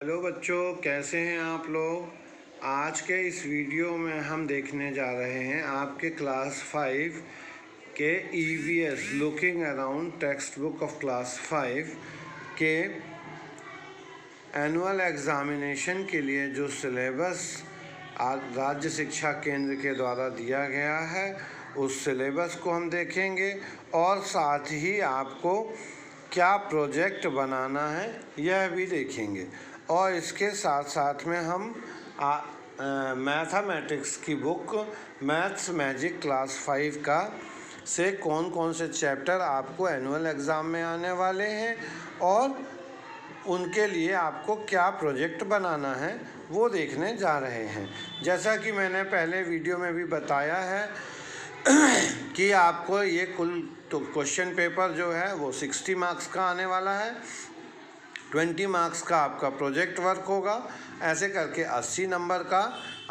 Hello बच्चों, कैसे हैं आप लोग। आज के इस वीडियो में हम देखने जा रहे हैं आपके क्लास 5 के EVS looking around text book of class 5 के एनुअल एग्ज़ामिनेशन के लिए जो सिलेबस राज्य शिक्षा केंद्र के द्वारा दिया गया है उस सिलेबस को हम देखेंगे और साथ ही आपको क्या प्रोजेक्ट बनाना है यह भी देखेंगे। और इसके साथ साथ में हम मैथमेटिक्स की बुक मैथ्स मैजिक क्लास 5 का से कौन कौन से चैप्टर आपको एनुअल एग्ज़ाम में आने वाले हैं और उनके लिए आपको क्या प्रोजेक्ट बनाना है वो देखने जा रहे हैं। जैसा कि मैंने पहले वीडियो में भी बताया है कि आपको ये कुल तो क्वेश्चन पेपर जो है वो 60 मार्क्स का आने वाला है, 20 मार्क्स का आपका प्रोजेक्ट वर्क होगा। ऐसे करके 80 नंबर का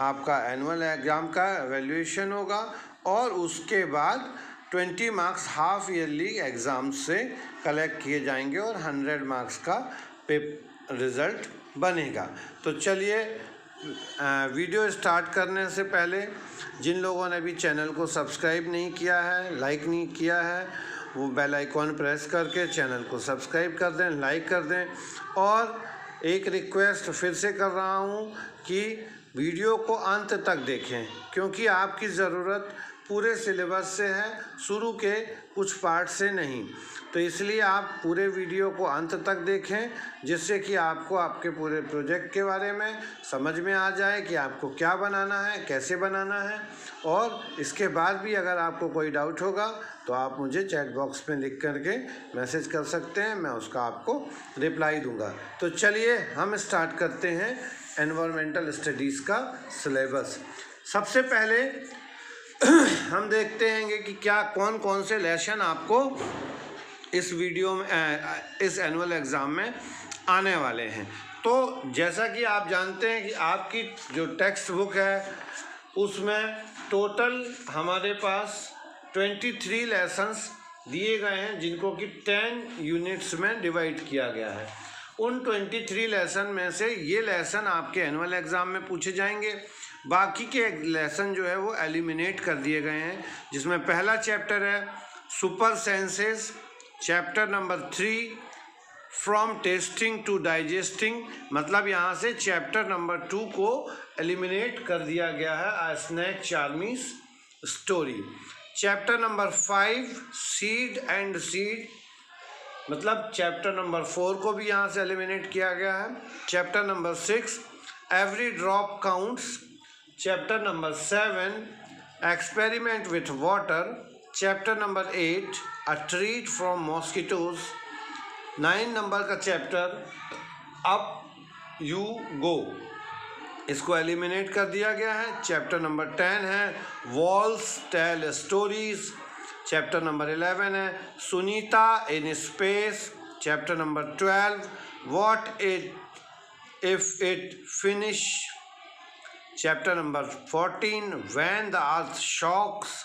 आपका एनुअल एग्ज़ाम का एवेल्यूएशन होगा और उसके बाद 20 मार्क्स हाफ ईयरली एग्ज़ाम से कलेक्ट किए जाएंगे और 100 मार्क्स का रिज़ल्ट बनेगा। तो चलिए वीडियो स्टार्ट करने से पहले जिन लोगों ने अभी चैनल को सब्सक्राइब नहीं किया है, लाइक नहीं किया है, वो बेल आइकॉन प्रेस करके चैनल को सब्सक्राइब कर दें, लाइक कर दें। और एक रिक्वेस्ट फिर से कर रहा हूँ कि वीडियो को अंत तक देखें क्योंकि आपकी ज़रूरत पूरे सिलेबस से है, शुरू के कुछ पार्ट से नहीं। तो इसलिए आप पूरे वीडियो को अंत तक देखें जिससे कि आपको आपके पूरे प्रोजेक्ट के बारे में समझ में आ जाए कि आपको क्या बनाना है, कैसे बनाना है। और इसके बाद भी अगर आपको कोई डाउट होगा तो आप मुझे चैट बॉक्स में लिख करके मैसेज कर सकते हैं, मैं उसका आपको रिप्लाई दूंगा। तो चलिए हम स्टार्ट करते हैं एनवायरमेंटल स्टडीज़ का सिलेबस। सबसे पहले हम देखते हैं कि क्या कौन कौन से लेसन आपको इस वीडियो में इस एनुअल एग्ज़ाम में आने वाले हैं। तो जैसा कि आप जानते हैं कि आपकी जो टेक्स्ट बुक है उसमें टोटल हमारे पास 23 लेसन्स दिए गए हैं जिनको कि 10 यूनिट्स में डिवाइड किया गया है। उन 23 लेसन में से ये लेसन आपके एनुअल एग्ज़ाम में पूछे जाएंगे। बाकी के लेसन जो है वो एलिमिनेट कर दिए गए हैं, जिसमें पहला चैप्टर है super senses, chapter number 3 from tasting to digesting, मतलब यहाँ से चैप्टर नंबर 2 को एलिमिनेट कर दिया गया है, a snake charmer's story. Chapter number 5 seed and seed, मतलब चैप्टर नंबर 4 को भी यहाँ से एलिमिनेट किया गया है। Chapter number 6 every drop counts, chapter number 7 experiment with water, chapter number 8 a treat from mosquitoes, 9 number का चैप्टर अप यू गो, इसको एलिमिनेट कर दिया गया है। चैप्टर नंबर 10 है walls tell stories, chapter number 11 है Sunita in space, chapter number 12 what it if it finish, chapter number 14 when the earth shakes,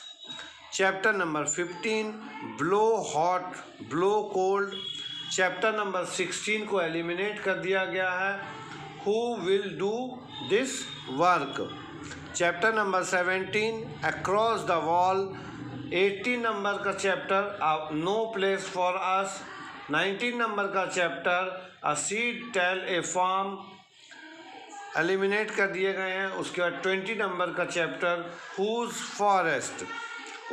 chapter number 15 blow hot blow cold, chapter number 16 को eliminate कर दिया गया है who will do this work, chapter number 17 across the wall, 18 number का chapter no place for us, 19 number का chapter a seed tell a farm eliminate कर दिए गए हैं। उसके बाद 20 नंबर का चैप्टर हुज फॉरेस्ट,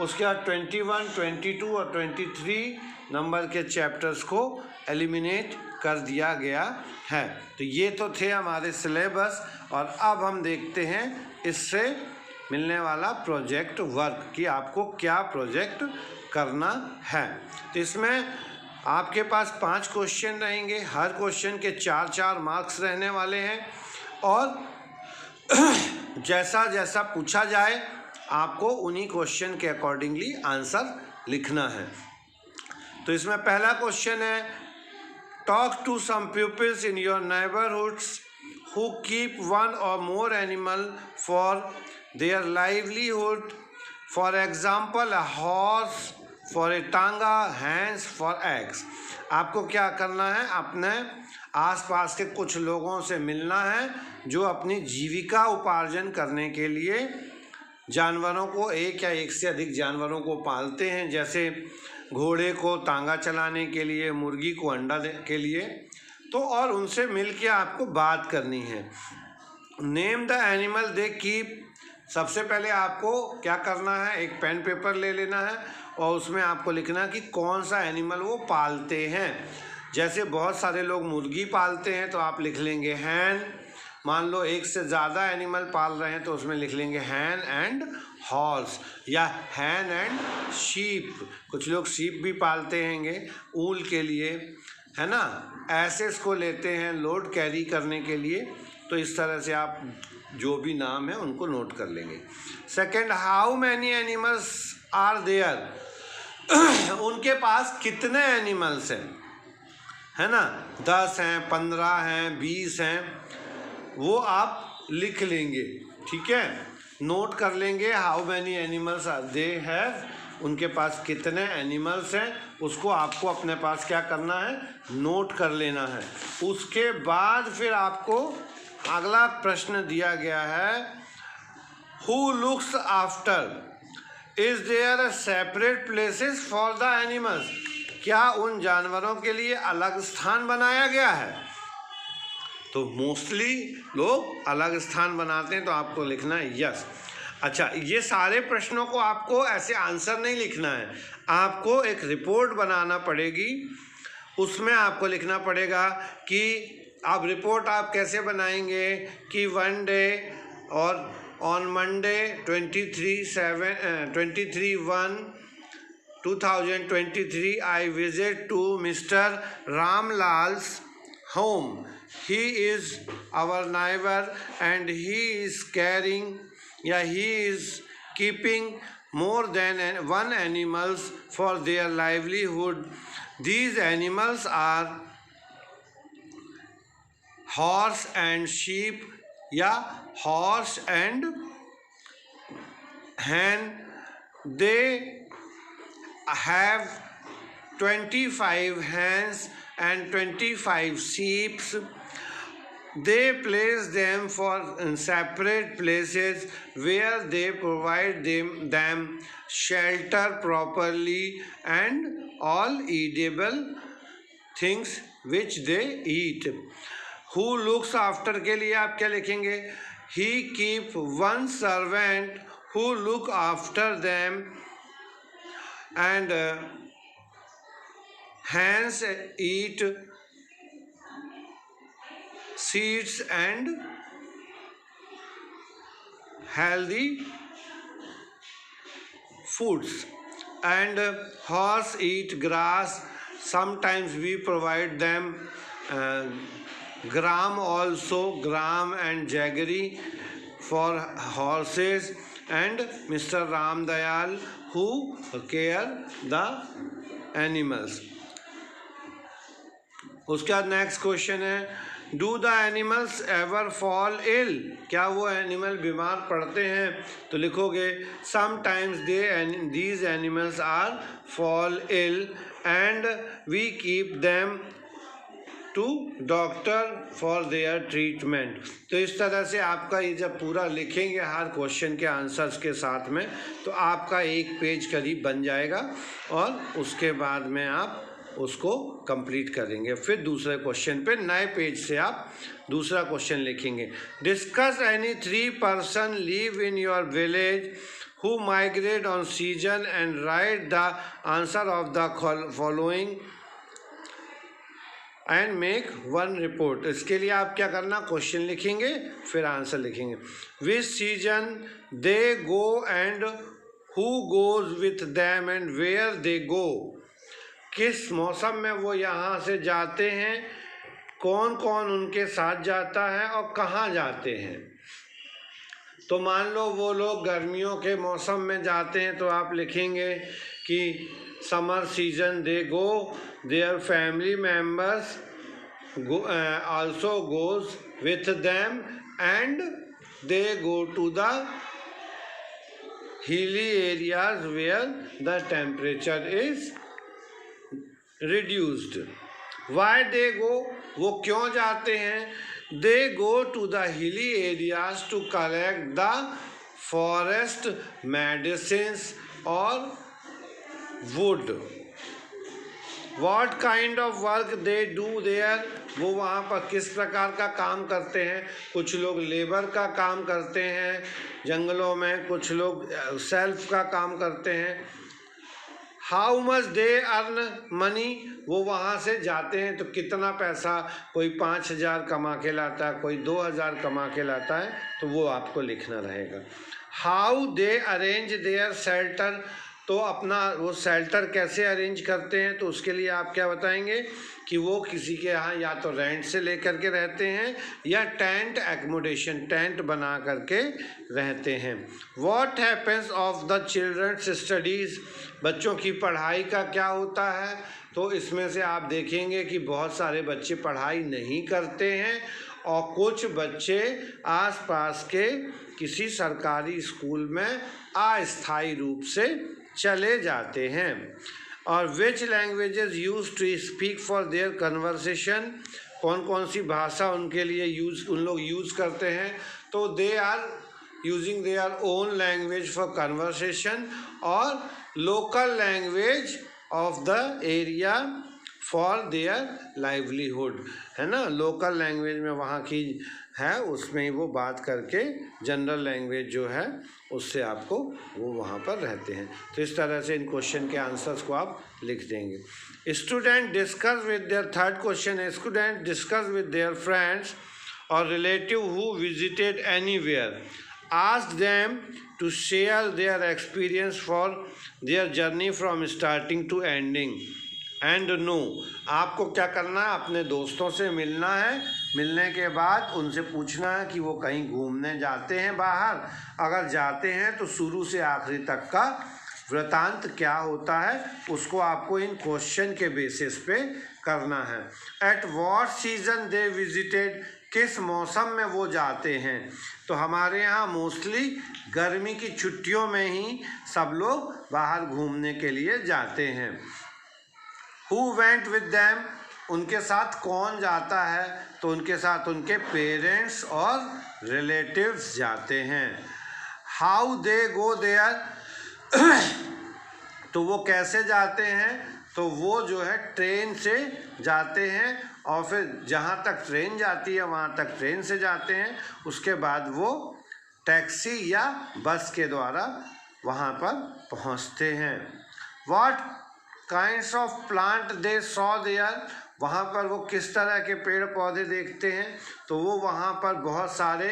उसके बाद 21, 22 और 23 नंबर के चैप्टर्स को एलिमिनेट कर दिया गया है। तो ये तो थे हमारे सिलेबस और अब हम देखते हैं इससे मिलने वाला प्रोजेक्ट वर्क कि आपको क्या प्रोजेक्ट करना है। तो इसमें आपके पास 5 क्वेश्चन रहेंगे, हर क्वेश्चन के 4-4 मार्क्स रहने वाले हैं और जैसा जैसा पूछा जाए आपको उन्हीं क्वेश्चन के अकॉर्डिंगली आंसर लिखना है। तो इसमें पहला क्वेश्चन है talk to some peoples in your neighbourhoods who keep one और more animal for their livelihood, for example a horse for a tonga, hens for eggs. आपको क्या करना है, अपने आसपास के कुछ लोगों से मिलना है जो अपनी जीविका उपार्जन करने के लिए जानवरों को, एक या एक से अधिक जानवरों को पालते हैं, जैसे घोड़े को तांगा चलाने के लिए, मुर्गी को अंडा के लिए। तो और उनसे मिल के आपको बात करनी है। Name the animal they keep. सबसे पहले आपको क्या करना है, एक पेन पेपर ले लेना है और उसमें आपको लिखना है कि कौन सा एनिमल वो पालते हैं। जैसे बहुत सारे लोग मुर्गी पालते हैं तो आप लिख लेंगे हैन। मान लो एक से ज़्यादा एनिमल पाल रहे हैं तो उसमें लिख लेंगे हैन एंड हॉर्स या हैन एंड शीप। कुछ लोग शीप भी पालते हैंगे ऊल के लिए, है ना। ऐसे इसको लेते हैं लोड कैरी करने के लिए। तो इस तरह से आप जो भी नाम है उनको नोट कर लेंगे। Second, how many animals are there. उनके पास कितने एनिमल्स हैं, है ना। 10 हैं, 15 हैं, 20 हैं, वो आप लिख लेंगे। ठीक है, नोट कर लेंगे how many animals are they have. उनके पास कितने एनिमल्स हैं उसको आपको अपने पास क्या करना है, नोट कर लेना है। उसके बाद फिर आपको अगला प्रश्न दिया गया है, who looks after. Is there a separate places for the animals. क्या उन जानवरों के लिए अलग स्थान बनाया गया है। तो मोस्टली लोग अलग स्थान बनाते हैं, तो आपको लिखना है यस। अच्छा, ये सारे प्रश्नों को आपको ऐसे आंसर नहीं लिखना है, आपको एक रिपोर्ट बनाना पड़ेगी। उसमें आपको लिखना पड़ेगा कि अब रिपोर्ट आप कैसे बनाएंगे कि वन डे और on Monday 23/1/2023 I visit to Mr. Ramlal's home. He is our neighbor and he is keeping more than one animals for their livelihood. These animals are horse and sheep या horse and hen. They have 25 hens and 25 sheep. They place them for separate places where they provide them shelter properly and all edible things which they eat. Who looks after के लिए आप क्या लिखेंगे, he keep one servant who look after them and hens eat seeds and healthy foods, and horse eat grass. Sometimes we provide them gram also, gram and jaggery for horses, and Mr. Ram Dayal who care the animals. उसके बाद next question है, do the animals ever fall ill. क्या वो animal बीमार पड़ते हैं। तो लिखोगे sometimes these animals are fall ill and we keep them to doctor for their treatment. तो इस तरह से आपका ये जब पूरा लिखेंगे हर क्वेश्चन के आंसर्स के साथ में, तो आपका एक पेज करीब बन जाएगा और उसके बाद में आप उसको कंप्लीट करेंगे। फिर दूसरे क्वेश्चन पे नए पेज से आप दूसरा क्वेश्चन लिखेंगे। Discuss any 3 person live in your village who migrate on season and right the answer of the following and make one report. इसके लिए आप क्या करना, क्वेश्चन लिखेंगे फिर आंसर लिखेंगे। Which season they go and who goes with them and where they go. किस मौसम में वो यहाँ से जाते हैं, कौन कौन उनके साथ जाता है और कहाँ जाते हैं। तो मान लो वो लोग गर्मियों के मौसम में जाते हैं तो आप लिखेंगे कि summer season they go, their family members also goes with them and they go to the hilly areas where the temperature is reduced. Why they go? वो क्यों जाते हैं? They go to the hilly areas to collect the forest medicines और wood. What kind of work they do there? वो वहाँ पर किस प्रकार का काम करते हैं? कुछ लोग लेबर का काम करते हैं जंगलों में, कुछ लोग सेल्फ का काम करते हैं। How much they earn money? वो वहाँ से जाते हैं तो कितना पैसा, कोई 5,000 कमा के लाता है, कोई 2,000 कमा के लाता है, तो वो आपको लिखना रहेगा। How they arrange their shelter? तो अपना वो शेल्टर कैसे अरेंज करते हैं, तो उसके लिए आप क्या बताएंगे कि वो किसी के यहाँ या तो रेंट से लेकर के रहते हैं या टेंट एकोमोडेशन, टेंट बना करके रहते हैं। What happens of the childrens studies? बच्चों की पढ़ाई का क्या होता है? तो इसमें से आप देखेंगे कि बहुत सारे बच्चे पढ़ाई नहीं करते हैं और कुछ बच्चे आसपास के किसी सरकारी स्कूल में अस्थायी रूप से चले जाते हैं। और which languages use to speak for their conversation? कौन कौन सी भाषा उनके लिए उन लोग यूज़ करते हैं? तो they are using their own language for conversation और local language of the area for their livelihood, है ना। लोकल लैंग्वेज में वहाँ की है, उसमें ही वो बात करके जनरल लैंग्वेज जो है उससे आपको वो वहाँ पर रहते हैं। तो इस तरह से इन क्वेश्चन के आंसर्स को आप लिख देंगे। Student discuss with their, third question है, student discuss with their friends और relative who visited anywhere, ask them to share their experience for their journey from starting to ending and no. आपको क्या करना है, अपने दोस्तों से मिलना है, मिलने के बाद उनसे पूछना है कि वो कहीं घूमने जाते हैं बाहर, अगर जाते हैं तो शुरू से आखिरी तक का वृतांत क्या होता है, उसको आपको इन क्वेश्चन के बेसिस पे करना है। At what season they visited? किस मौसम में वो जाते हैं? तो हमारे यहाँ मोस्टली गर्मी की छुट्टियों में ही सब लोग बाहर घूमने के लिए जाते हैं। Who went with them? उनके साथ कौन जाता है? तो उनके साथ उनके पेरेंट्स और रिलेटिव्स जाते हैं। How they go there? तो वो कैसे जाते हैं? तो वो जो है ट्रेन से जाते हैं और फिर जहाँ तक ट्रेन जाती है वहाँ तक ट्रेन से जाते हैं, उसके बाद वो टैक्सी या बस के द्वारा वहाँ पर पहुँचते हैं। What kinds of plant they saw there? वहाँ पर वो किस तरह के पेड़ पौधे देखते हैं? तो वो वहाँ पर बहुत सारे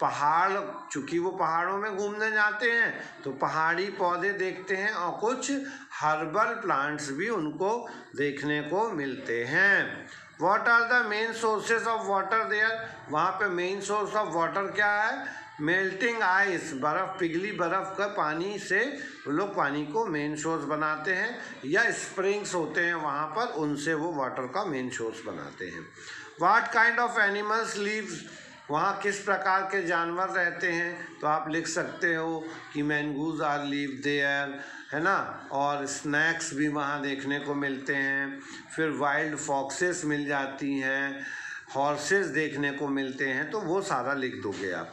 पहाड़, चूँकि वो पहाड़ों में घूमने जाते हैं तो पहाड़ी पौधे देखते हैं और कुछ हर्बल प्लांट्स भी उनको देखने को मिलते हैं। What are the main sources of water there? वहाँ पे मेन सोर्स ऑफ वाटर क्या है? मेल्टिंग आइस, बर्फ़, पिघली बर्फ़ का पानी से वो लोग पानी को मेन सोर्स बनाते हैं, या स्प्रिंग्स होते हैं वहाँ पर, उनसे वो वाटर का मेन सोर्स बनाते हैं। What kind of animals lives? वहाँ किस प्रकार के जानवर रहते हैं? तो आप लिख सकते हो कि मैंगूज आर लिव देयर, है ना, और स्नैक्स भी वहाँ देखने को मिलते हैं, फिर वाइल्ड फॉक्सेस मिल जाती हैं, हॉर्सेस देखने को मिलते हैं, तो वो सारा लिख दोगे आप।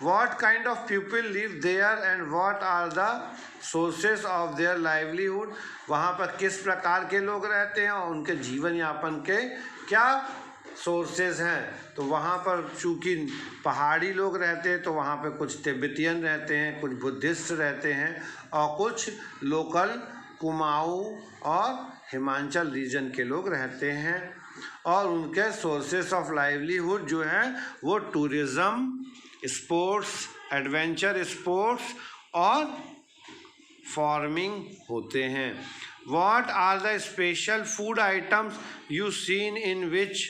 What kind of people live there and what are the sources of their livelihood? वहाँ पर किस प्रकार के लोग रहते हैं और उनके जीवन यापन के क्या सोर्सेज हैं? तो वहाँ पर चूँकि पहाड़ी लोग रहते हैं तो वहाँ पर कुछ तिब्बतियन रहते हैं, कुछ बुद्धिस्ट रहते हैं और कुछ लोकल कुमाऊँ और हिमाचल रीजन के लोग रहते हैं। और उनके सोर्सेस ऑफ लाइवलीहुड जो है वो टूरिज़्म, स्पोर्ट्स, एडवेंचर स्पोर्ट्स और फार्मिंग होते हैं। What are the special food items you seen in which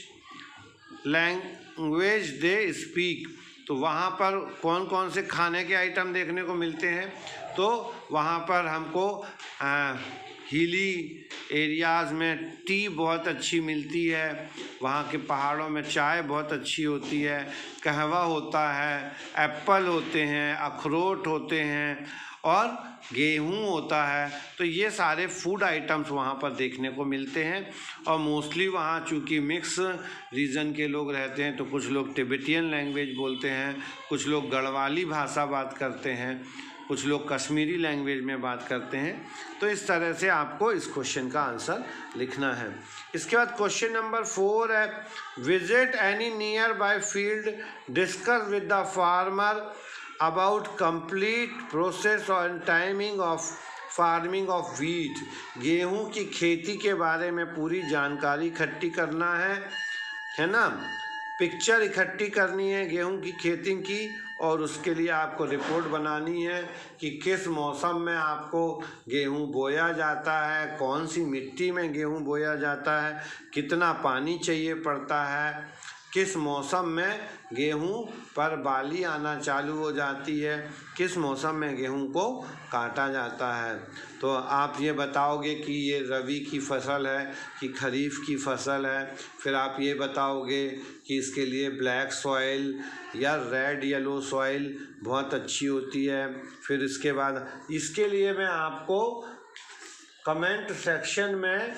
language they speak? तो वहाँ पर कौन कौन से खाने के आइटम देखने को मिलते हैं? तो वहाँ पर हमको हिली एरियाज़ में टी बहुत अच्छी मिलती है, वहाँ के पहाड़ों में चाय बहुत अच्छी होती है, कहवा होता है, एप्पल होते हैं, अखरोट होते हैं और गेहूँ होता है। तो ये सारे फूड आइटम्स वहाँ पर देखने को मिलते हैं। और मोस्टली वहाँ चूँकि मिक्स रीजन के लोग रहते हैं, तो कुछ लोग तिब्बतियन लैंग्वेज बोलते हैं, कुछ लोग गढ़वाली भाषा बात करते हैं, कुछ लोग कश्मीरी लैंग्वेज में बात करते हैं। तो इस तरह से आपको इस क्वेश्चन का आंसर लिखना है। इसके बाद क्वेश्चन नंबर 4 है, visit any nearby field, discuss with the farmer about complete process और timing of farming of wheat. गेहूं की खेती के बारे में पूरी जानकारी इकट्ठी करना है ना। पिक्चर इकट्ठी करनी है गेहूं की खेती की, और उसके लिए आपको रिपोर्ट बनानी है कि किस मौसम में आपको गेहूं बोया जाता है, कौन सी मिट्टी में गेहूं बोया जाता है, कितना पानी चाहिए पड़ता है, किस मौसम में गेहूं पर बाली आना चालू हो जाती है, किस मौसम में गेहूं को काटा जाता है। तो आप ये बताओगे कि ये रबी की फसल है कि खरीफ की फसल है। फिर आप ये बताओगे कि इसके लिए ब्लैक सॉइल या रेड येलो सॉइल बहुत अच्छी होती है। फिर इसके बाद इसके लिए मैं आपको कमेंट सेक्शन में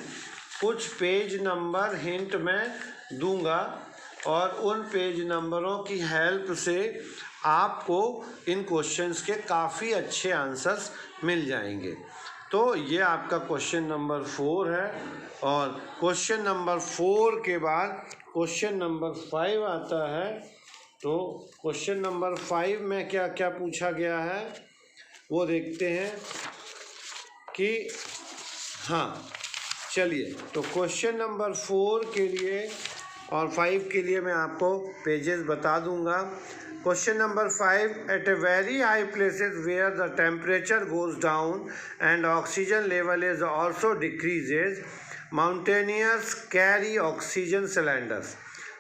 कुछ पेज नंबर हिंट में दूंगा, और उन पेज नंबरों की हेल्प से आपको इन क्वेश्चंस के काफ़ी अच्छे आंसर्स मिल जाएंगे। तो ये आपका क्वेश्चन नंबर 4 है। और क्वेश्चन नंबर 4 के बाद क्वेश्चन नंबर 5 आता है। तो क्वेश्चन नंबर 5 में क्या क्या पूछा गया है वो देखते हैं कि हाँ, चलिए। तो क्वेश्चन नंबर 4 के लिए और 5 के लिए मैं आपको पेजेस बता दूंगा। Question number 5, at a very high places where the temperature goes down and oxygen level is also decreases, mountaineers carry oxygen cylinders,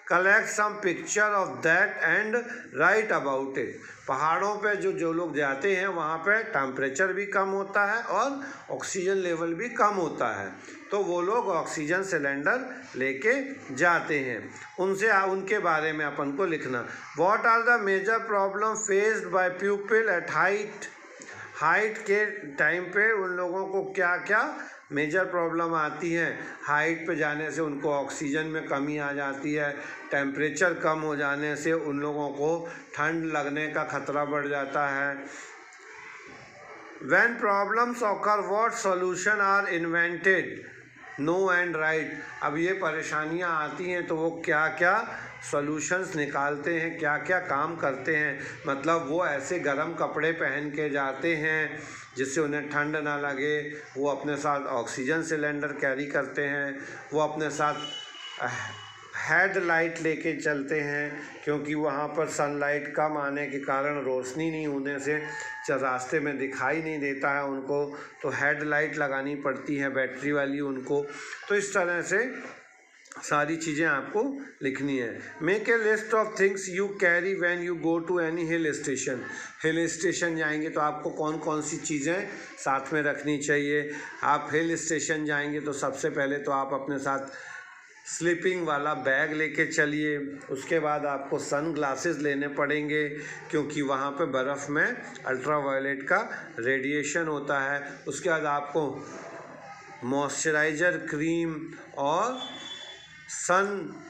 collect some picture of that and write about it. पहाड़ों पे जो लोग जाते हैं वहाँ पे temperature भी कम होता है और ऑक्सीजन लेवल भी कम होता है, तो वो लोग ऑक्सीजन सिलेंडर लेके जाते हैं। उनके बारे में अपन को लिखना। What are the major problem faced by people at height के टाइम पे उन लोगों को क्या क्या मेजर प्रॉब्लम आती है। हाइट पे जाने से उनको ऑक्सीजन में कमी आ जाती है, टेम्परेचर कम हो जाने से उन लोगों को ठंड लगने का खतरा बढ़ जाता है। When problems occur, what solution are invented? No and write. अब ये परेशानियाँ आती हैं तो वो क्या क्या सॉल्यूशंस निकालते हैं, क्या क्या काम करते हैं। मतलब वो ऐसे गर्म कपड़े पहन के जाते हैं जिससे उन्हें ठंड ना लगे, वो अपने साथ ऑक्सीजन सिलेंडर कैरी करते हैं, वो अपने साथ हेडलाइट लेके चलते हैं क्योंकि वहाँ पर सनलाइट कम आने के कारण, रोशनी नहीं होने से रास्ते में दिखाई नहीं देता है उनको, तो हेडलाइट लगानी पड़ती है बैटरी वाली उनको। तो इस तरह से सारी चीज़ें आपको लिखनी है। Make a list of things you carry when you go to any hill station. Hill station जाएंगे तो आपको कौन कौन सी चीज़ें साथ में रखनी चाहिए। आप हिल स्टेशन जाएंगे तो सबसे पहले तो आप अपने साथ स्लीपिंग वाला बैग लेके चलिए। उसके बाद आपको सन ग्लासेस लेने पड़ेंगे क्योंकि वहाँ पे बर्फ़ में अल्ट्रावायलेट का रेडिएशन होता है। उसके बाद आपको मॉइस्चराइज़र क्रीम और सन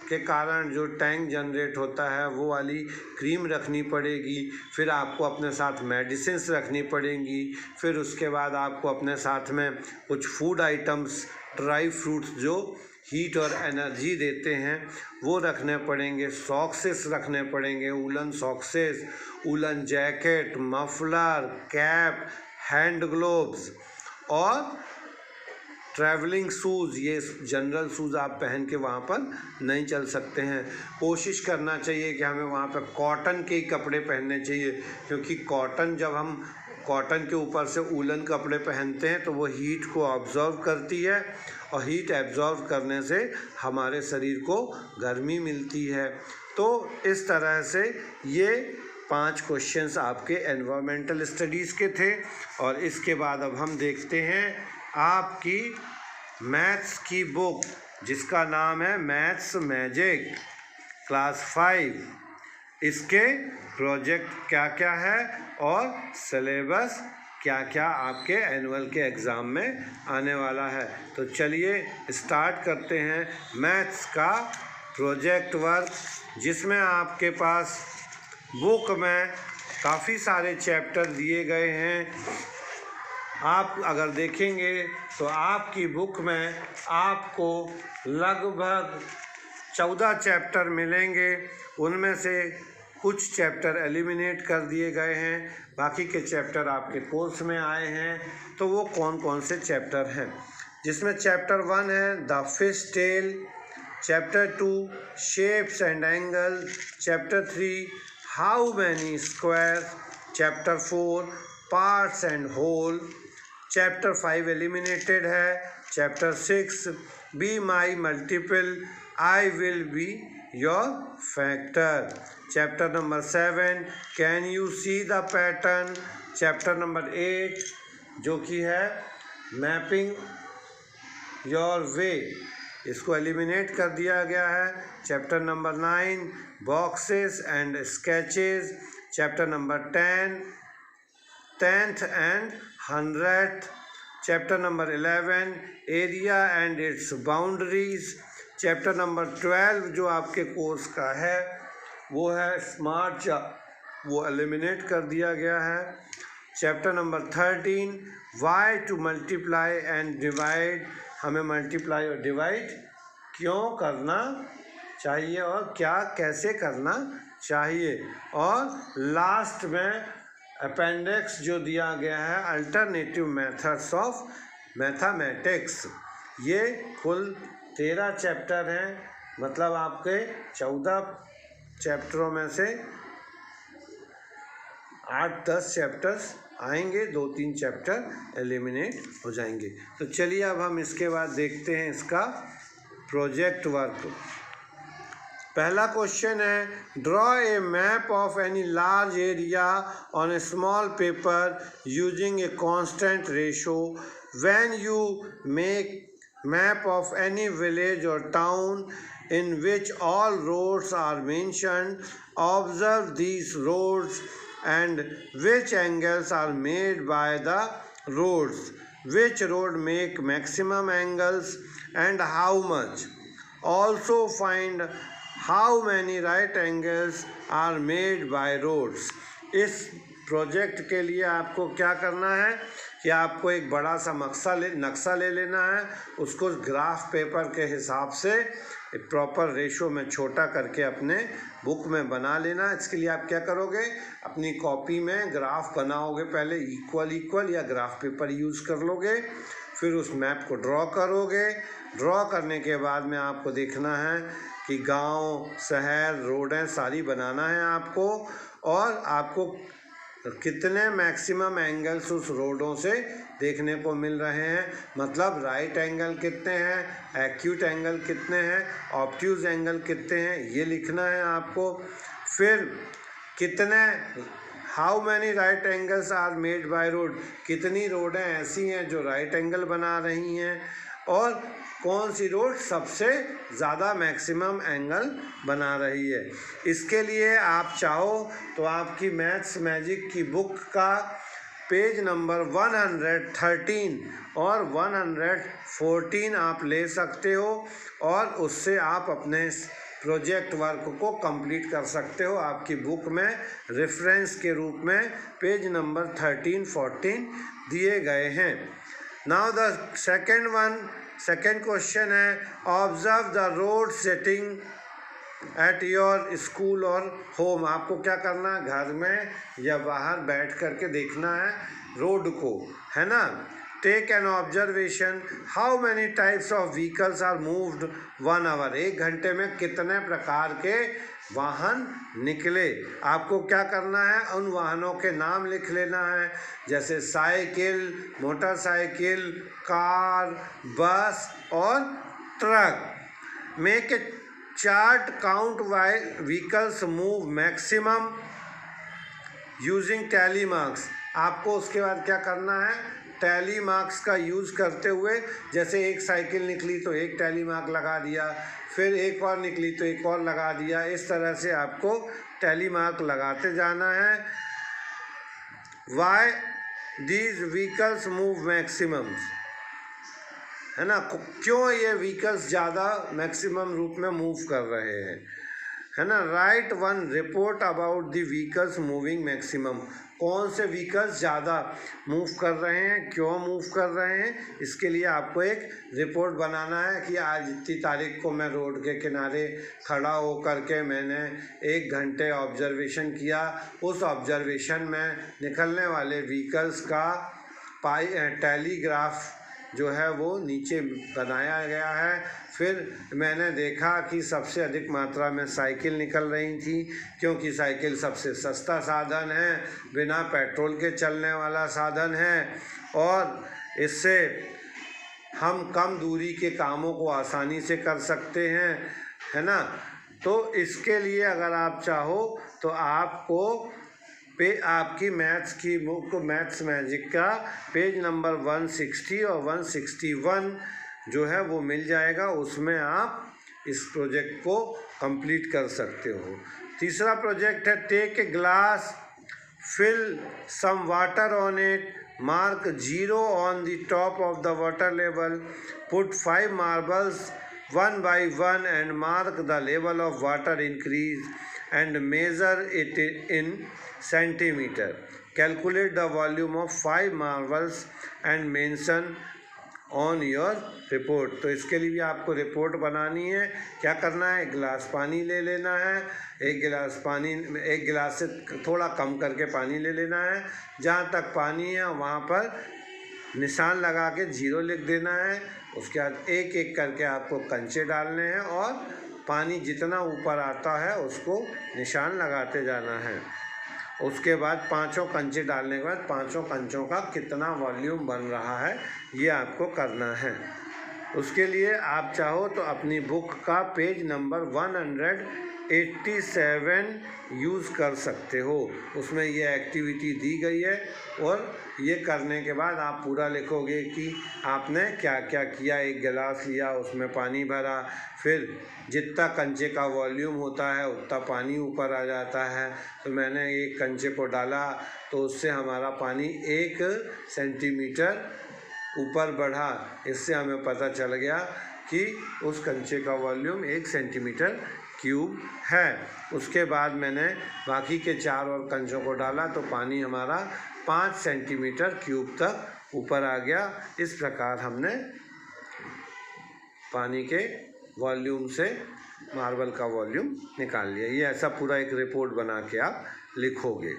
के कारण जो टैंक जनरेट होता है वो वाली क्रीम रखनी पड़ेगी। फिर आपको अपने साथ मेडिसिन्स रखनी पड़ेंगी। फिर उसके बाद आपको अपने साथ में कुछ फूड आइटम्स, ड्राई फ्रूट्स जो हीट और एनर्जी देते हैं वो रखने पड़ेंगे। सॉक्सेस रखने पड़ेंगे, woollen socks, woollen jacket, muffler, cap, hand gloves और ट्रैवलिंग शूज़। ये जनरल शूज़ आप पहन के वहाँ पर नहीं चल सकते हैं। कोशिश करना चाहिए कि हमें वहाँ पर कॉटन के ही कपड़े पहनने चाहिए क्योंकि कॉटन, जब हम कॉटन के ऊपर से वूलन कपड़े पहनते हैं तो वो हीट को ऑब्जर्व करती है और हीट एब्जॉर्व करने से हमारे शरीर को गर्मी मिलती है। तो इस तरह से ये 5 क्वेश्चंस आपके एनवायरमेंटल स्टडीज़ के थे। और इसके बाद अब हम देखते हैं आपकी मैथ्स की बुक जिसका नाम है मैथ्स मैजिक क्लास 5, इसके प्रोजेक्ट क्या क्या है और सिलेबस क्या क्या आपके एनुअल के एग्ज़ाम में आने वाला है। तो चलिए स्टार्ट करते हैं मैथ्स का प्रोजेक्ट वर्क, जिसमें आपके पास बुक में काफ़ी सारे चैप्टर दिए गए हैं। आप अगर देखेंगे तो आपकी बुक में आपको लगभग 14 चैप्टर मिलेंगे। उनमें से कुछ चैप्टर एलिमिनेट कर दिए गए हैं, बाकी के चैप्टर आपके कोर्स में आए हैं। तो वो कौन कौन से चैप्टर हैं, जिसमें चैप्टर 1 है the fish tale, chapter 2 shapes and angle, chapter 3 how many square, chapter 4 parts and whole, chapter 5 eliminated है, chapter 6 be my multiple, I will be your factor, chapter number 7 can you see the pattern, chapter number 8 जो कि है mapping your way, इसको eliminate कर दिया गया है, chapter number 9 boxes and sketches, chapter number 10th and 100th, chapter number 11 area and its boundaries, chapter number 12 जो आपके कोर्स का है वो है स्मार्ट चार्ट, वो एलिमिनेट कर दिया गया है, chapter number 13 why to multiply and divide, हमें मल्टीप्लाई और डिवाइड क्यों करना चाहिए और क्या कैसे करना चाहिए, और लास्ट में अपेंडिक्स जो दिया गया है अल्टरनेटिव मेथड्स ऑफ मैथमेटिक्स। ये कुल 13 चैप्टर हैं, मतलब आपके 14 चैप्टरों में से 8-10 चैप्टर्स आएंगे, 2-3 चैप्टर एलिमिनेट हो जाएंगे। तो चलिए अब हम इसके बाद देखते हैं इसका प्रोजेक्ट वर्क। पहला क्वेश्चन है draw a map of any large area on A small paper using a constant ratio, when you make map of any village और town in which all roads are mentioned, observe these roads and which angles are made by the roads, which road make maximum angles and how much. Also find how many right angles are made by roads. इस project के लिए आपको क्या करना है कि आपको एक बड़ा सा नक्शा ले लेना है, उसको ग्राफ पेपर के हिसाब से प्रॉपर रेशो में छोटा करके अपने बुक में बना लेना। इसके लिए आप क्या करोगे, अपनी कॉपी में ग्राफ बनाओगे, पहले इक्वल या ग्राफ पेपर यूज़ कर लोगे, फिर उस मैप को ड्रॉ करोगे। ड्रॉ करने के बाद में आपको देखना है कि गांव, शहर, रोडें सारी बनाना है आपको, और आपको कितने मैक्सिमम एंगल्स उस रोडों से देखने को मिल रहे हैं, मतलब राइट एंगल कितने हैं, एक्यूट एंगल कितने हैं, ऑब्ट्यूज एंगल कितने हैं, ये लिखना है आपको। फिर कितने how many right angles are made by road, कितनी रोडें ऐसी हैं जो राइट एंगल बना रही हैं, और कौन सी रोड सबसे ज़्यादा मैक्सिमम एंगल बना रही है। इसके लिए आप चाहो तो आपकी मैथ्स मैजिक की बुक का पेज नंबर 113 और 114 आप ले सकते हो, और उससे आप अपने प्रोजेक्ट वर्क को कंप्लीट कर सकते हो। आपकी बुक में रेफरेंस के रूप में पेज नंबर 13-14 दिए गए हैं। नाउ द सेकेंड क्वेश्चन है observe the road setting at your school और होम। आपको क्या करना है, घर में या बाहर बैठ करके देखना है रोड को, है ना। Take an observation how many types of vehicles are moved 1 hour, 1 घंटे में कितने प्रकार के वाहन निकले। आपको क्या करना है, उन वाहनों के नाम लिख लेना है, जैसे साइकिल, मोटरसाइकिल, कार, बस और truck. Make a chart count why vehicles move maximum using tally marks. आपको उसके बाद क्या करना है, टैली मार्क्स का यूज़ करते हुए, जैसे एक साइकिल निकली तो एक टैली मार्क लगा दिया, फिर एक और निकली तो एक और लगा दिया। इस तरह से आपको टैली मार्क लगाते जाना है। Why these vehicles move maximums, है ना, क्यों ये व्हीकल्स ज़्यादा मैक्सिमम रूप में मूव कर रहे हैं, है ना। Right one report about the vehicles moving maximum, कौन से व्हीकल्स ज़्यादा मूव कर रहे हैं, क्यों मूव कर रहे हैं, इसके लिए आपको एक रिपोर्ट बनाना है कि आज इतनी तारीख को मैं रोड के किनारे खड़ा हो कर के मैंने 1 घंटे ऑब्जर्वेशन किया। उस ऑब्जर्वेशन में निकलने वाले व्हीकल्स का टेलीग्राफ जो है वो नीचे बनाया गया है। फिर मैंने देखा कि सबसे अधिक मात्रा में साइकिल निकल रही थी, क्योंकि साइकिल सबसे सस्ता साधन है, बिना पेट्रोल के चलने वाला साधन है, और इससे हम कम दूरी के कामों को आसानी से कर सकते हैं, है ना। तो इसके लिए अगर आप चाहो तो आपको आपकी मैथ्स की बुक मैथ्स मैजिक का पेज नंबर 160 और 161 जो है वो मिल जाएगा, उसमें आप इस प्रोजेक्ट को कंप्लीट कर सकते हो। तीसरा प्रोजेक्ट है take a glass, fill some water on it, mark 0 on the top of the water level, put 5 marbles 1 by 1 and mark the level of water increase and measure it in centimeter. Calculate the volume of 5 marbles and mention on your report। तो इसके लिए भी आपको report बनानी है। क्या करना है, एक गिलास पानी ले लेना है, एक गिलास से थोड़ा कम करके पानी ले लेना है, जहाँ तक पानी है वहाँ पर निशान लगा के 0 लिख देना है। उसके बाद एक एक करके आपको कंचे डालने हैं और पानी जितना ऊपर आता है उसको निशान लगाते जाना है। उसके बाद 5 कंचे डालने के बाद 5 कंचों का कितना वॉल्यूम बन रहा है ये आपको करना है। उसके लिए आप चाहो तो अपनी बुक का पेज नंबर 187 यूज़ कर सकते हो, उसमें ये एक्टिविटी दी गई है। और ये करने के बाद आप पूरा लिखोगे कि आपने क्या क्या किया। एक गिलास लिया, उसमें पानी भरा, फिर जितना कंचे का वॉल्यूम होता है उतना पानी ऊपर आ जाता है, तो मैंने एक कंचे को डाला तो उससे हमारा पानी 1 सेंटीमीटर ऊपर बढ़ा। इससे हमें पता चल गया कि उस कंचे का वॉल्यूम 1 सेंटीमीटर क्यूब है। उसके बाद मैंने बाकी के 4 और कंचों को डाला तो पानी हमारा 5 सेंटीमीटर क्यूब तक ऊपर आ गया। इस प्रकार हमने पानी के वॉल्यूम से मार्बल का वॉल्यूम निकाल लिया। ये ऐसा पूरा एक रिपोर्ट बना के आप लिखोगे।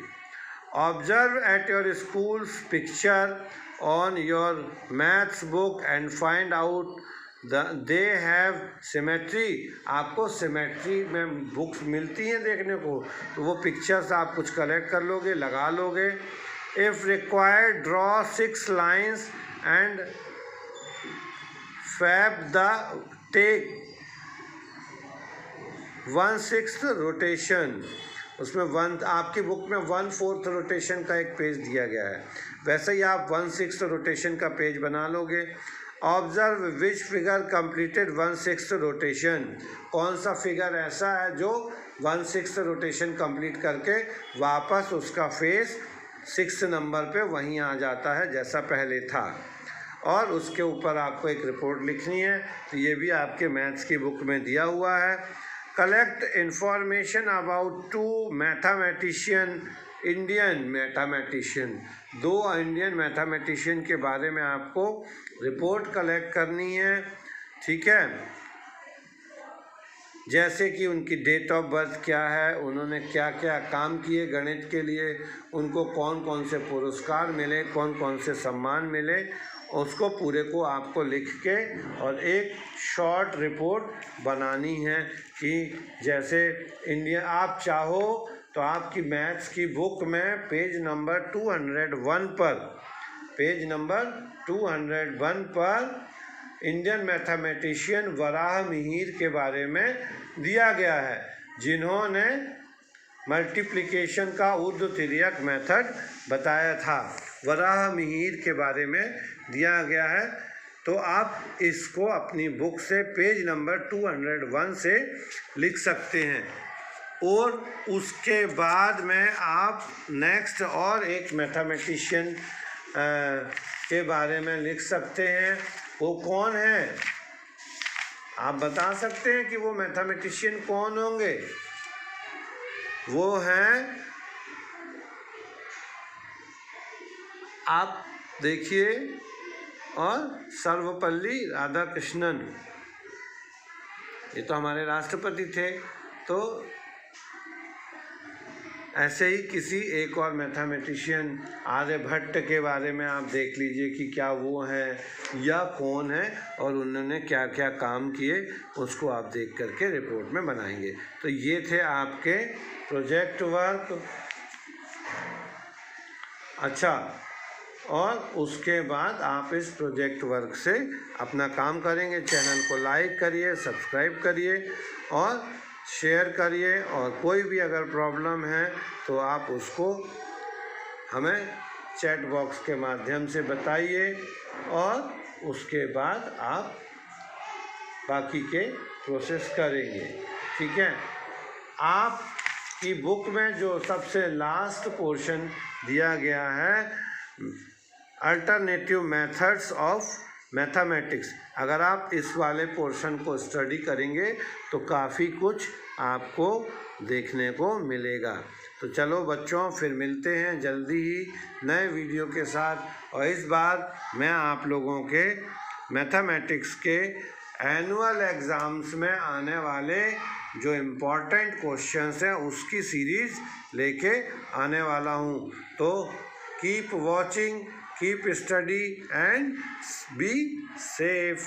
Observe at your schools picture on your maths book and find out they have symmetry. आपको सिमेट्री में बुक्स मिलती हैं देखने को, तो वो पिक्चर्स आप कुछ कलेक्ट कर लोगे, लगा लोगे। If required draw 6 lines and fab the take 1/6 rotation. उसमें आपकी बुक में 1/4 रोटेशन का एक पेज दिया गया है, वैसे ही आप 1/6 रोटेशन का पेज बना लोगे। Observe which figure completed 1/6 rotation. कौन सा फिगर ऐसा है जो 1/6 रोटेशन कंप्लीट करके वापस उसका फेस 6 नंबर पे वहीं आ जाता है जैसा पहले था। और उसके ऊपर आपको एक रिपोर्ट लिखनी है, तो ये भी आपके मैथ्स की बुक में दिया हुआ है। Collect information about 2 mathematician, Indian mathematician, 2 Indian mathematician के बारे में आपको रिपोर्ट कलेक्ट करनी है, ठीक है। जैसे कि उनकी डेट ऑफ बर्थ क्या है, उन्होंने क्या क्या काम किए गणित के लिए, उनको कौन कौन से पुरस्कार मिले, कौन कौन से सम्मान मिले, उसको पूरे को आपको लिख के और एक शॉर्ट रिपोर्ट बनानी है। कि जैसे इंडिया आप चाहो तो आपकी मैथ्स की बुक में पेज नंबर 201 पर इंडियन मैथमेटिशियन वराह मिहिर के बारे में दिया गया है, जिन्होंने मल्टीप्लिकेशन का ऊर्ध्वतिर्यक मेथड बताया था। वराहमिहिर के बारे में दिया गया है, तो आप इसको अपनी बुक से पेज नंबर 201 से लिख सकते हैं। और उसके बाद में आप नेक्स्ट और एक मैथमेटिशियन के बारे में लिख सकते हैं। वो कौन है, आप बता सकते हैं कि वो मैथमेटिशियन कौन होंगे? वो हैं, आप देखिए, और सर्वपल्ली राधाकृष्णन, ये तो हमारे राष्ट्रपति थे। तो ऐसे ही किसी एक और मैथमेटिशियन आर्यभट्ट के बारे में आप देख लीजिए कि क्या वो हैं या कौन है और उन्होंने क्या क्या काम किए, उसको आप देख करके रिपोर्ट में बनाएंगे। तो ये थे आपके प्रोजेक्ट वर्क। अच्छा, और उसके बाद आप इस प्रोजेक्ट वर्क से अपना काम करेंगे। चैनल को लाइक करिए, सब्सक्राइब करिए और शेयर करिए। और कोई भी अगर प्रॉब्लम है तो आप उसको हमें चैट बॉक्स के माध्यम से बताइए, और उसके बाद आप बाकी के प्रोसेस करेंगे। ठीक है। आपकी बुक में जो सबसे लास्ट पोर्शन दिया गया है, अल्टरनेटिव मेथड्स ऑफ मैथमेटिक्स, अगर आप इस वाले पोर्शन को स्टडी करेंगे तो काफ़ी कुछ आपको देखने को मिलेगा। तो चलो बच्चों, फिर मिलते हैं जल्दी ही नए वीडियो के साथ। और इस बार मैं आप लोगों के मैथमेटिक्स के एनुअल एग्ज़ाम्स में आने वाले जो इम्पोर्टेंट क्वेश्चंस हैं उसकी सीरीज़ लेके आने वाला हूँ। तो keep watching, keep study and be safe.